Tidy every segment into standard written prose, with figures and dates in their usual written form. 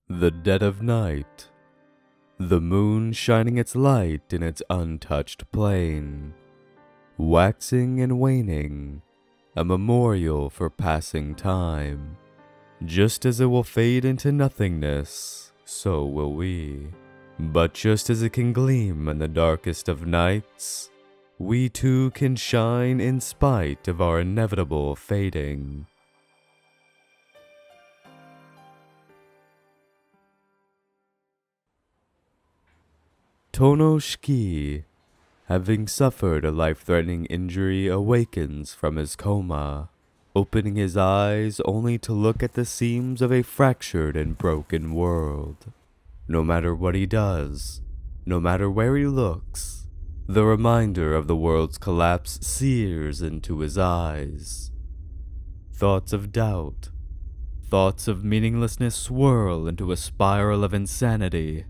The dead of night, the moon shining its light in its untouched plain, waxing and waning, a memorial for passing time. Just as it will fade into nothingness, so will we. But just as it can gleam in the darkest of nights, we too can shine in spite of our inevitable fading. Tohno Shiki, having suffered a life-threatening injury, awakens from his coma, opening his eyes only to look at the seams of a fractured and broken world. No matter what he does, no matter where he looks, the reminder of the world's collapse sears into his eyes. Thoughts of doubt, thoughts of meaninglessness swirl into a spiral of insanity.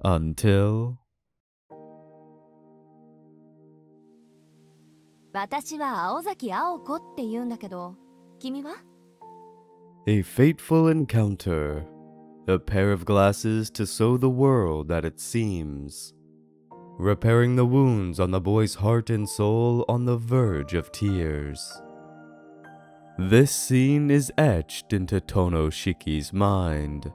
Until... 私は青崎青子って言うんだけど、君は? A fateful encounter. A pair of glasses to sew the world at its seams. Repairing the wounds on the boy's heart and soul on the verge of tears. This scene is etched into Tohno Shiki's mind,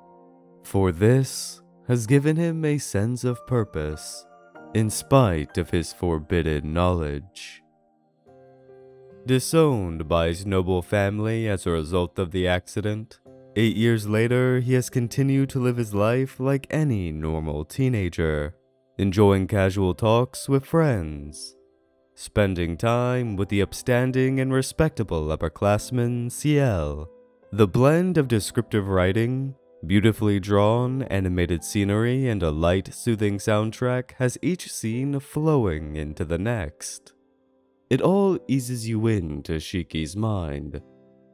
for this has given him a sense of purpose, in spite of his forbidden knowledge. Disowned by his noble family as a result of the accident, 8 years later he has continued to live his life like any normal teenager, enjoying casual talks with friends, spending time with the upstanding and respectable upperclassman Ciel. The blend of descriptive writing, beautifully drawn animated scenery, and a light, soothing soundtrack has each scene flowing into the next. It all eases you into Shiki's mind,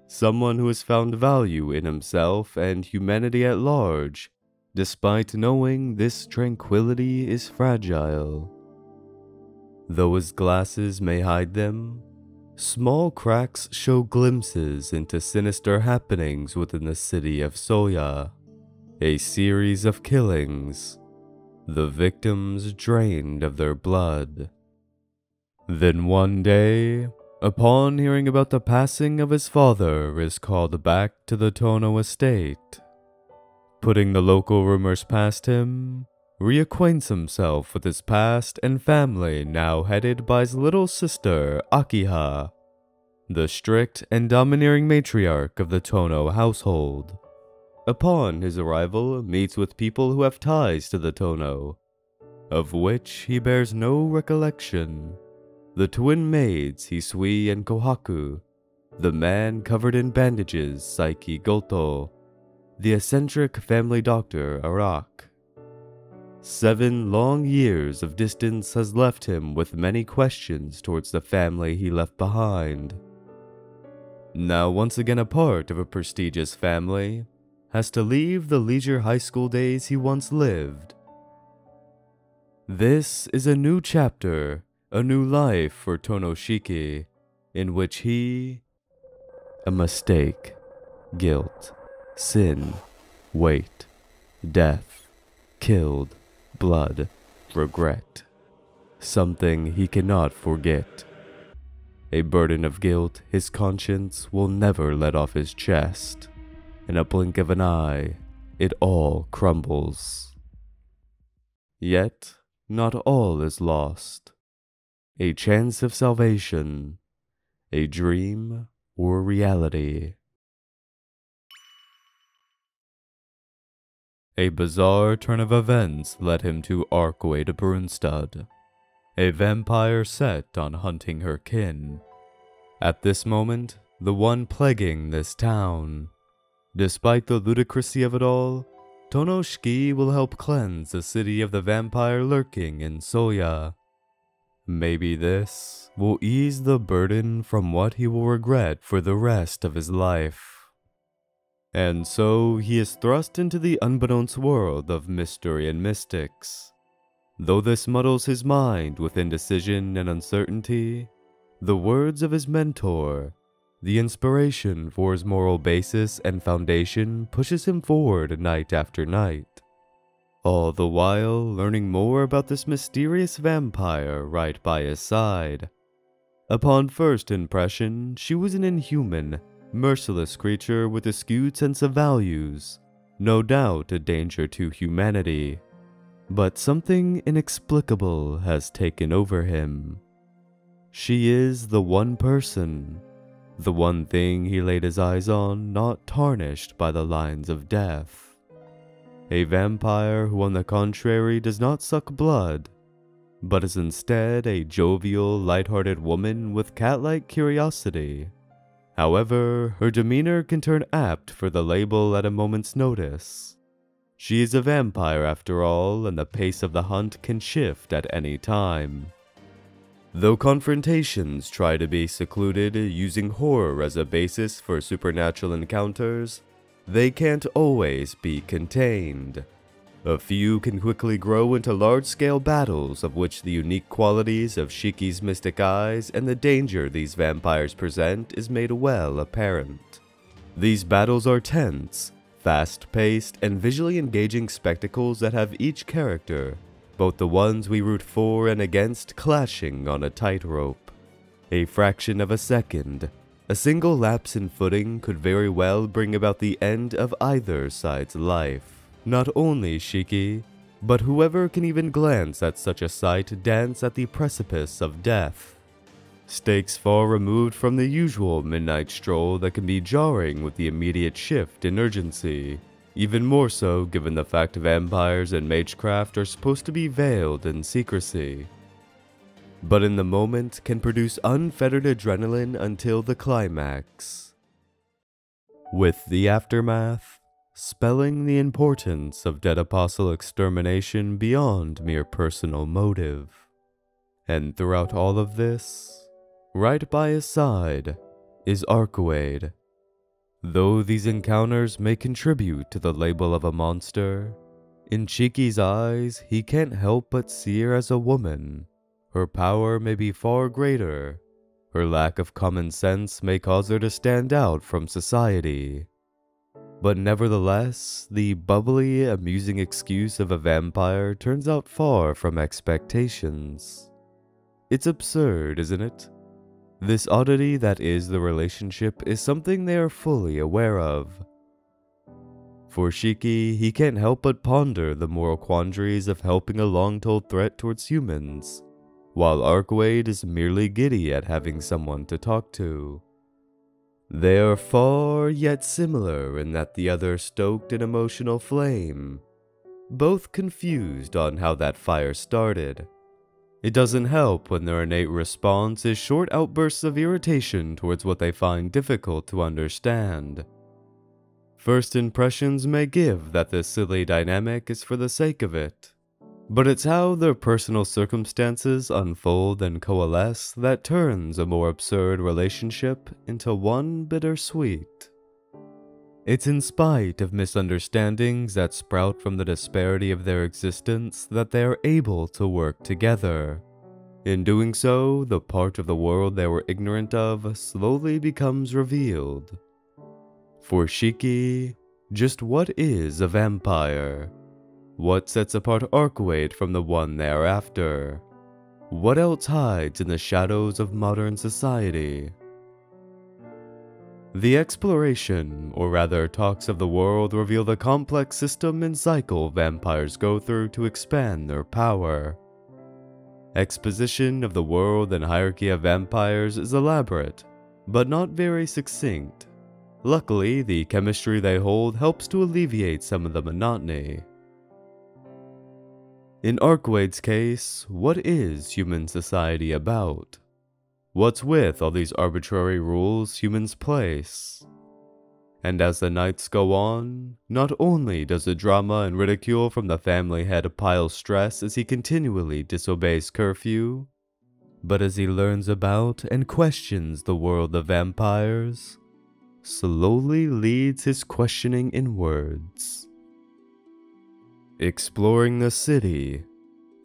someone who has found value in himself and humanity at large, despite knowing this tranquility is fragile. Though his glasses may hide them, small cracks show glimpses into sinister happenings within the city of Soya. A series of killings, the victims drained of their blood. Then one day, upon hearing about the passing of his father, is called back to the Tohno estate. Putting the local rumors past him, reacquaints himself with his past and family, now headed by his little sister, Akiha, the strict and domineering matriarch of the Tohno household. Upon his arrival, meets with people who have ties to the Tohno, of which he bears no recollection. The twin maids Hisui and Kohaku, the man covered in bandages Saiki Goto, the eccentric family doctor Arak. 7 long years of distance has left him with many questions towards the family he left behind. Now once again a part of a prestigious family, has to leave the leisure high school days he once lived. This is a new chapter, a new life for Tohno Shiki, in which a mistake, guilt, sin, weight, death, killed, blood, regret, something he cannot forget. A burden of guilt his conscience will never let off his chest. In a blink of an eye, it all crumbles. Yet, not all is lost. A chance of salvation, a dream or reality. A bizarre turn of events led him to Arkway de Brunstad, a vampire set on hunting her kin. At this moment, the one plaguing this town. Despite the ludicrousy of it all, Tohno Shiki will help cleanse the city of the vampire lurking in Soya. Maybe this will ease the burden from what he will regret for the rest of his life. And so he is thrust into the unbeknownst world of mystery and mystics. Though this muddles his mind with indecision and uncertainty, the words of his mentor, The inspiration for his moral basis and foundation pushes him forward night after night, all the while learning more about this mysterious vampire right by his side. Upon first impression, she was an inhuman, merciless creature with a skewed sense of values, no doubt a danger to humanity. But something inexplicable has taken over him. She is the one person, the one thing he laid his eyes on, not tarnished by the lines of death. A vampire who, on the contrary, does not suck blood, but is instead a jovial, light-hearted woman with cat-like curiosity. However, her demeanor can turn apt for the label at a moment's notice. She is a vampire after all, and the pace of the hunt can shift at any time. Though confrontations try to be secluded, using horror as a basis for supernatural encounters, they can't always be contained. A few can quickly grow into large-scale battles of which the unique qualities of Shiki's mystic eyes and the danger these vampires present is made well apparent. These battles are tense, fast-paced, and visually engaging spectacles that have each character, both the ones we root for and against, clashing on a tightrope. A fraction of a second, a single lapse in footing could very well bring about the end of either side's life. Not only Shiki, but whoever can even glance at such a sight dance at the precipice of death. Stakes far removed from the usual midnight stroll that can be jarring with the immediate shift in urgency, even more so given the fact vampires and magecraft are supposed to be veiled in secrecy. But in the moment can produce unfettered adrenaline until the climax. With the aftermath, spelling the importance of Dead Apostle extermination beyond mere personal motive. And throughout all of this, right by his side, is Arcuade. Though these encounters may contribute to the label of a monster, in Shiki's eyes he can't help but see her as a woman. Her power may be far greater. Her lack of common sense may cause her to stand out from society. But nevertheless, the bubbly, amusing excuse of a vampire turns out far from expectations. It's absurd, isn't it? This oddity that is the relationship is something they are fully aware of. For Shiki, he can't help but ponder the moral quandaries of helping a long-told threat towards humans, while Arcuade is merely giddy at having someone to talk to. They are far yet similar in that the other stoked an emotional flame, both confused on how that fire started. It doesn't help when their innate response is short outbursts of irritation towards what they find difficult to understand. First impressions may give that this silly dynamic is for the sake of it, but it's how their personal circumstances unfold and coalesce that turns a more absurd relationship into one bittersweet. It's in spite of misunderstandings that sprout from the disparity of their existence that they are able to work together. In doing so, the part of the world they were ignorant of slowly becomes revealed. For Shiki, just what is a vampire? What sets apart Arcuade from the one they are after? What else hides in the shadows of modern society? The exploration, or rather talks of the world, reveal the complex system and cycle vampires go through to expand their power. Exposition of the world and hierarchy of vampires is elaborate, but not very succinct. Luckily, the chemistry they hold helps to alleviate some of the monotony. In Arcuade's case, what is human society about? What's with all these arbitrary rules humans place? And as the nights go on, not only does the drama and ridicule from the family head pile stress as he continually disobeys curfew, but as he learns about and questions the world of vampires, slowly leads his questioning inwards. Exploring the city,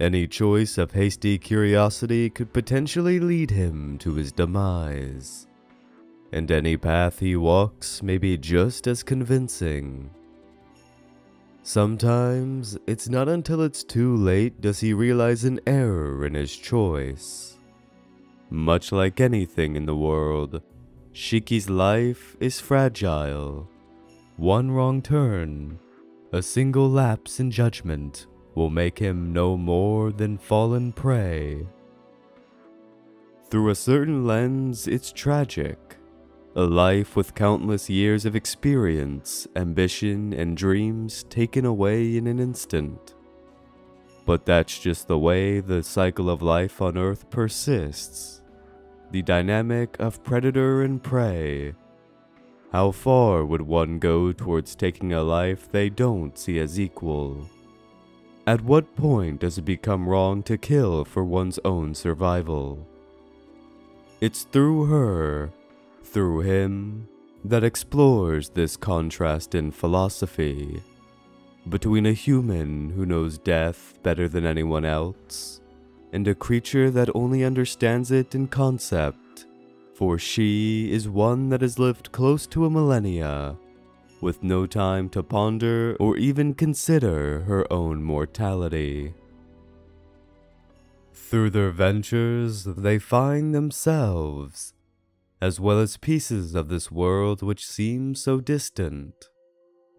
any choice of hasty curiosity could potentially lead him to his demise. and any path he walks may be just as convincing. Sometimes, it's not until it's too late does he realize an error in his choice. Much like anything in the world, Shiki's life is fragile. One wrong turn, a single lapse in judgment, will make him no more than fallen prey. Through a certain lens, it's tragic. A life with countless years of experience, ambition, and dreams taken away in an instant. But that's just the way the cycle of life on Earth persists. The dynamic of predator and prey. How far would one go towards taking a life they don't see as equal? At what point does it become wrong to kill for one's own survival? It's through her, through him, that explores this contrast in philosophy between a human who knows death better than anyone else and a creature that only understands it in concept, for she is one that has lived close to a millennia, with no time to ponder or even consider her own mortality. Through their ventures, they find themselves, as well as pieces of this world which seem so distant,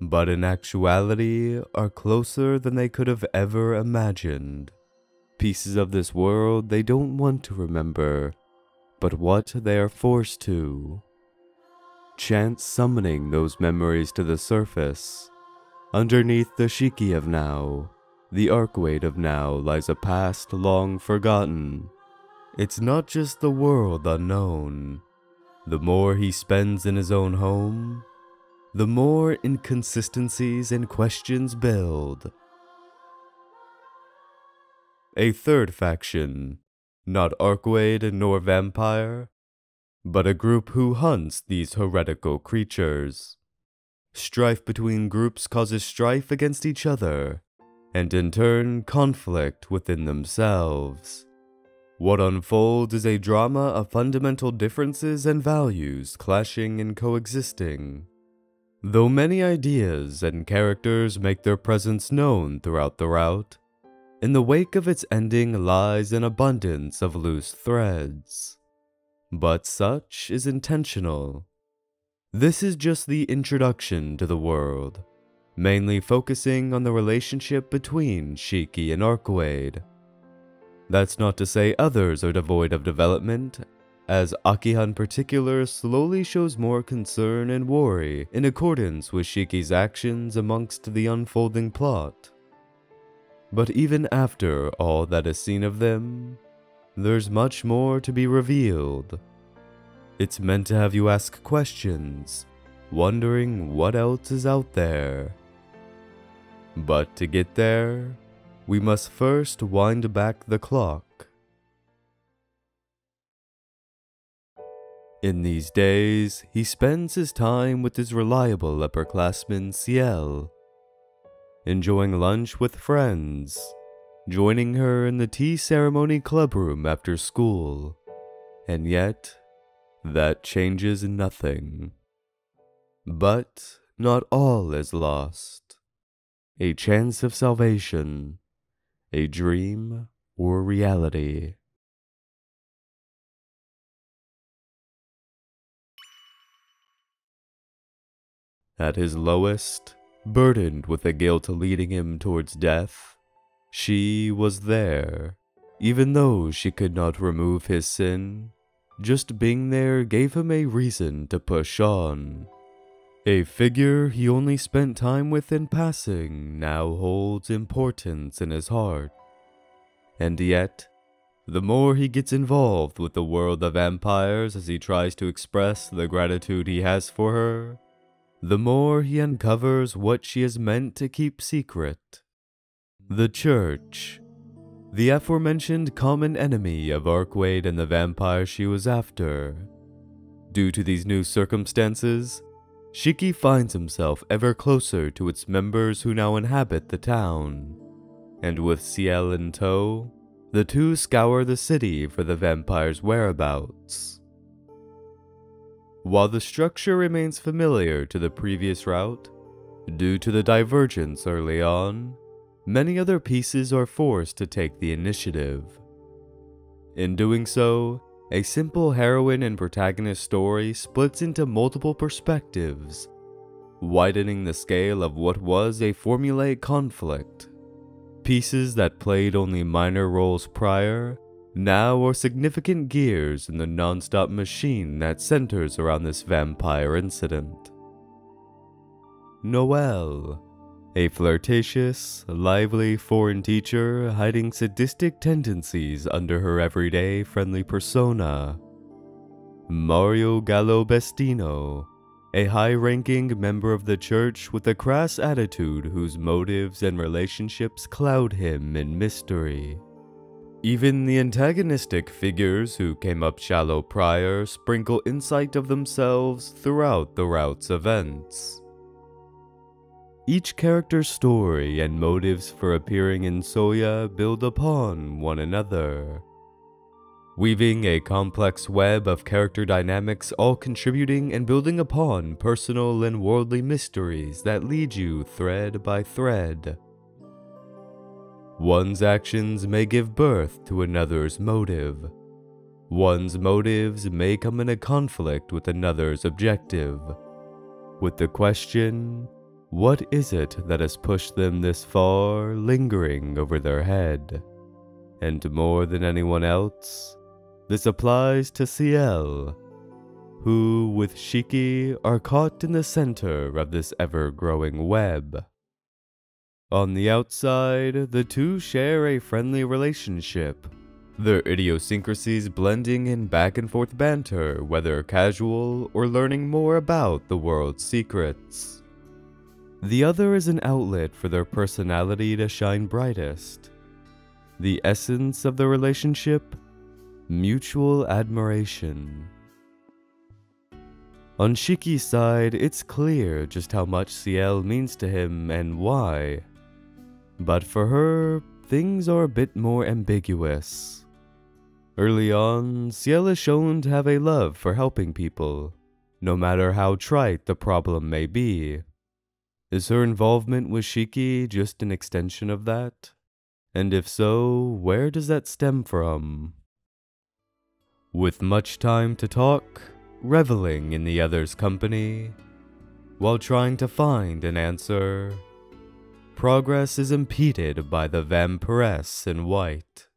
but in actuality are closer than they could have ever imagined. Pieces of this world they don't want to remember, but what they are forced to. Chance summoning those memories to the surface. Underneath the Shiki of now, the archway of now lies a past long forgotten. It's not just the world unknown. The more he spends in his own home, the more inconsistencies and questions build. A third faction, not Archwade nor vampire, but a group who hunts these heretical creatures. Strife between groups causes strife against each other, and in turn conflict within themselves. What unfolds is a drama of fundamental differences and values clashing and coexisting. Though many ideas and characters make their presence known throughout the route, in the wake of its ending lies an abundance of loose threads. But such is intentional. This is just the introduction to the world, mainly focusing on the relationship between Shiki and Archwade. That's not to say others are devoid of development, as Akiha in particular slowly shows more concern and worry in accordance with Shiki's actions amongst the unfolding plot. But even after all that is seen of them, there's much more to be revealed. It's meant to have you ask questions, wondering what else is out there. But to get there, we must first wind back the clock. In these days, he spends his time with his reliable upperclassman Ciel, enjoying lunch with friends, joining her in the tea ceremony clubroom after school, and yet, that changes nothing. But not all is lost. A chance of salvation, a dream or reality. At his lowest, burdened with the guilt leading him towards death, she was there. Even though she could not remove his sin, just being there gave him a reason to push on. A figure he only spent time with in passing now holds importance in his heart. And yet, the more he gets involved with the world of vampires as he tries to express the gratitude he has for her, the more he uncovers what she is meant to keep secret. The Church, the aforementioned common enemy of Archwade and the vampire she was after. Due to these new circumstances, Shiki finds himself ever closer to its members who now inhabit the town, and with Ciel in tow, the two scour the city for the vampire's whereabouts. While the structure remains familiar to the previous route, due to the divergence early on, many other pieces are forced to take the initiative. In doing so, a simple heroine and protagonist story splits into multiple perspectives, widening the scale of what was a formulaic conflict. Pieces that played only minor roles prior now are significant gears in the non-stop machine that centers around this vampire incident. Noelle, a flirtatious, lively foreign teacher hiding sadistic tendencies under her everyday friendly persona. Mario Gallobestino, a high-ranking member of the church with a crass attitude whose motives and relationships cloud him in mystery. Even the antagonistic figures who came up shallow prior sprinkle insight of themselves throughout the route's events. Each character's story and motives for appearing in Soya build upon one another, weaving a complex web of character dynamics, all contributing and building upon personal and worldly mysteries that lead you thread by thread. One's actions may give birth to another's motive. One's motives may come in a conflict with another's objective, with the question, what is it that has pushed them this far, lingering over their head? And more than anyone else, this applies to Ciel, who, with Shiki, are caught in the center of this ever-growing web. On the outside, the two share a friendly relationship, their idiosyncrasies blending in back-and-forth banter, whether casual or learning more about the world's secrets. The other is an outlet for their personality to shine brightest. The essence of the relationship? Mutual admiration. On Shiki's side, it's clear just how much Ciel means to him and why. But for her, things are a bit more ambiguous. Early on, Ciel is shown to have a love for helping people, no matter how trite the problem may be. Is her involvement with Shiki just an extension of that? And if so, where does that stem from? With much time to talk, reveling in the other's company, while trying to find an answer, progress is impeded by the vampiress in white.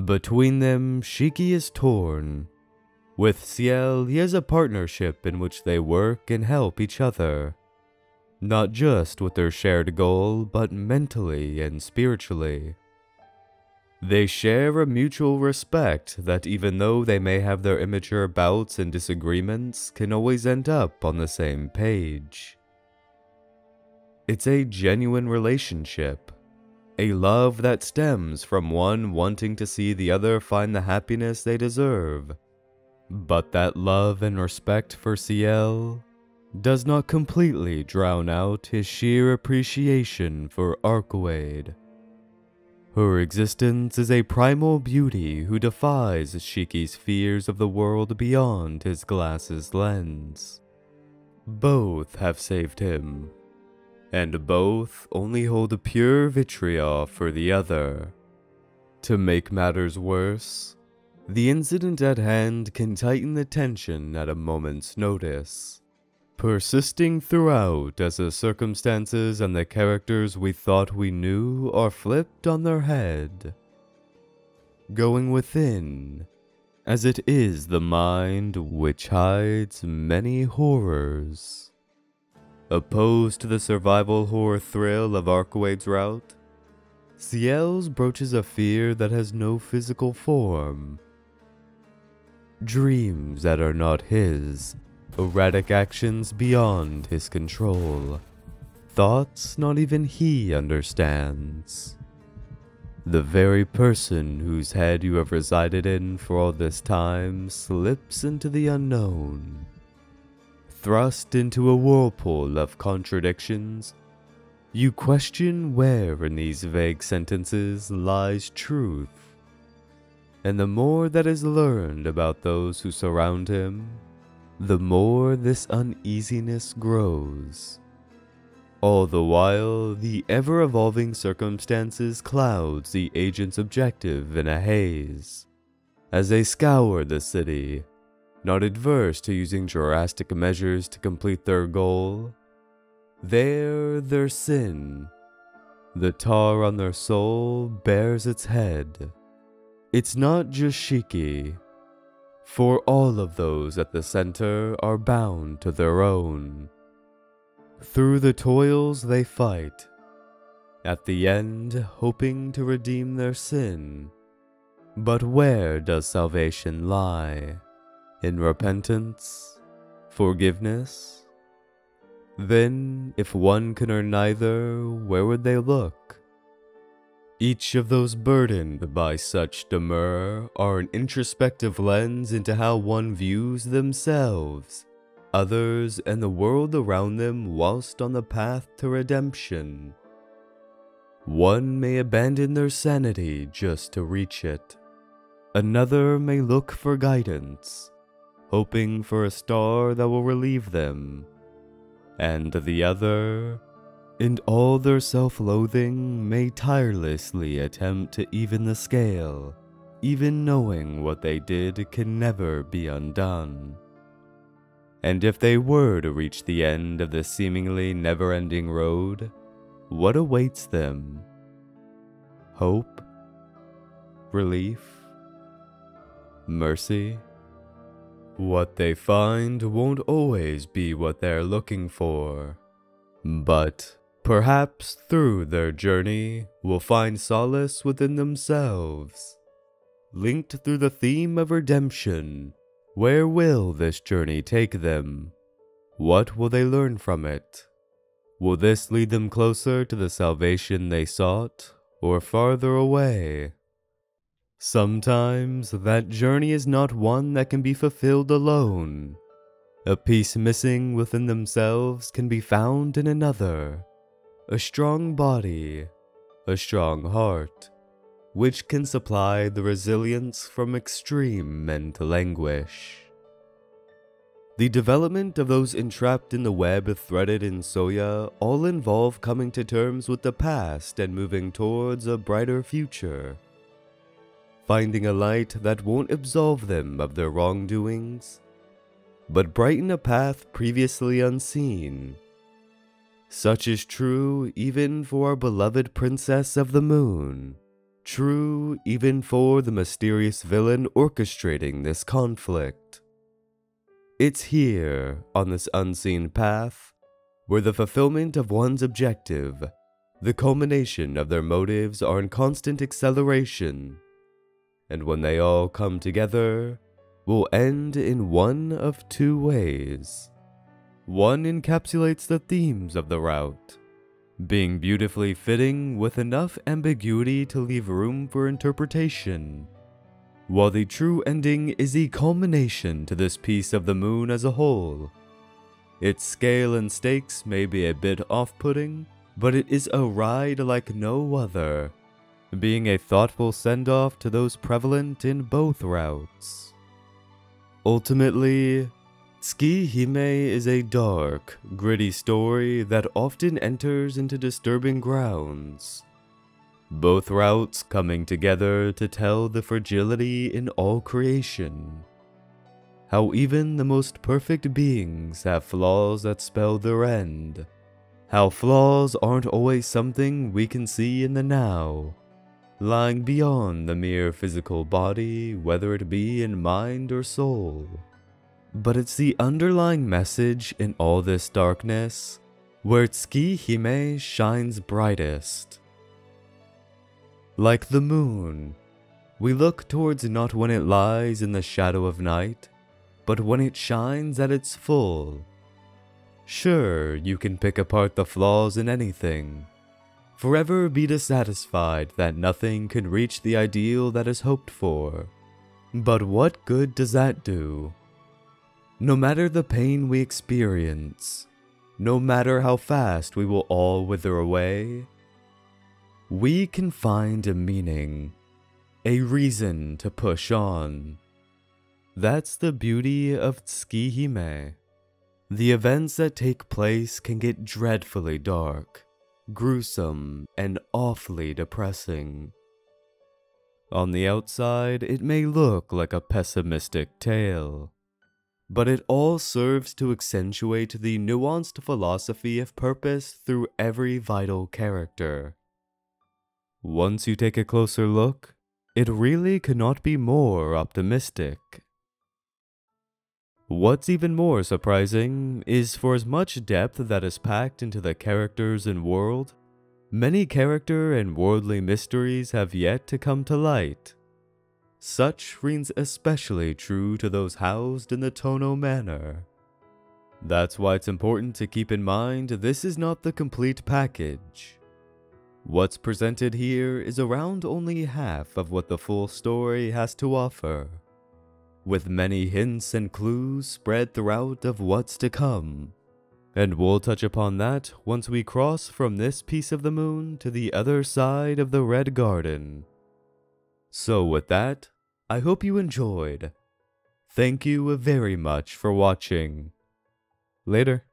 Between them, Shiki is torn. With Ciel, he has a partnership in which they work and help each other, not just with their shared goal, but mentally and spiritually. They share a mutual respect that, even though they may have their immature bouts and disagreements, can always end up on the same page. It's a genuine relationship, a love that stems from one wanting to see the other find the happiness they deserve. But that love and respect for Ciel does not completely drown out his sheer appreciation for Arcuade. Her existence is a primal beauty who defies Shiki's fears of the world beyond his glass's lens. Both have saved him, and both only hold pure vitriol for the other. To make matters worse, the incident at hand can tighten the tension at a moment's notice, persisting throughout as the circumstances and the characters we thought we knew are flipped on their head. Going within, as it is the mind which hides many horrors. Opposed to the survival horror thrill of Arcuade's route, Ciel's broaches a fear that has no physical form. Dreams that are not his, erratic actions beyond his control, thoughts not even he understands. The very person whose head you have resided in for all this time slips into the unknown. Thrust into a whirlpool of contradictions, you question where in these vague sentences lies truth. And the more that is learned about those who surround him, the more this uneasiness grows. All the while, the ever-evolving circumstances clouds the agent's objective in a haze. As they scour the city, not adverse to using drastic measures to complete their goal, there their sin, the tar on their soul, bears its head. It's not just Shiki, for all of those at the center are bound to their own. Through the toils they fight, at the end hoping to redeem their sin. But where does salvation lie? In repentance? Forgiveness? Then, if one can earn neither, where would they look? Each of those burdened by such demur are an introspective lens into how one views themselves, others, and the world around them whilst on the path to redemption. One may abandon their sanity just to reach it. Another may look for guidance, hoping for a star that will relieve them. And the other, in all their self-loathing, may tirelessly attempt to even the scale, even knowing what they did can never be undone. And if they were to reach the end of the seemingly never-ending road, what awaits them? Hope? Relief? Mercy? What they find won't always be what they're looking for, but perhaps through their journey will find solace within themselves. Linked through the theme of redemption, where will this journey take them? What will they learn from it? Will this lead them closer to the salvation they sought, or farther away? Sometimes that journey is not one that can be fulfilled alone. A piece missing within themselves can be found in another. A strong body, a strong heart, which can supply the resilience from extreme mental anguish. The development of those entrapped in the web threaded in Soya all involve coming to terms with the past and moving towards a brighter future. Finding a light that won't absolve them of their wrongdoings, but brighten a path previously unseen. Such is true even for our beloved Princess of the Moon, true even for the mysterious villain orchestrating this conflict. It's here, on this unseen path, where the fulfillment of one's objective, the culmination of their motives are in constant acceleration, and when they all come together, will end in one of two ways. One encapsulates the themes of the route, being beautifully fitting with enough ambiguity to leave room for interpretation, while the true ending is the culmination to this piece of the moon as a whole. Its scale and stakes may be a bit off-putting, but it is a ride like no other, being a thoughtful send-off to those prevalent in both routes. Ultimately, Tsukihime is a dark, gritty story that often enters into disturbing grounds. Both routes coming together to tell the fragility in all creation. How even the most perfect beings have flaws that spell their end. How flaws aren't always something we can see in the now, lying beyond the mere physical body, whether it be in mind or soul. But it's the underlying message in all this darkness where Tsukihime shines brightest. Like the moon, we look towards not when it lies in the shadow of night, but when it shines at its full. Sure, you can pick apart the flaws in anything, forever be dissatisfied that nothing can reach the ideal that is hoped for. But what good does that do? No matter the pain we experience, no matter how fast we will all wither away, we can find a meaning, a reason to push on. That's the beauty of Tsukihime. The events that take place can get dreadfully dark, gruesome, and awfully depressing. On the outside, it may look like a pessimistic tale, but it all serves to accentuate the nuanced philosophy of purpose through every vital character. Once you take a closer look, it really cannot be more optimistic. What's even more surprising is for as much depth that is packed into the characters and world, many character and worldly mysteries have yet to come to light. Such rings especially true to those housed in the Tohno Manor. That's why it's important to keep in mind this is not the complete package. What's presented here is around only half of what the full story has to offer, with many hints and clues spread throughout of what's to come. And we'll touch upon that once we cross from this piece of the moon to the other side of the Red Garden. So with that, I hope you enjoyed. Thank you very much for watching. Later.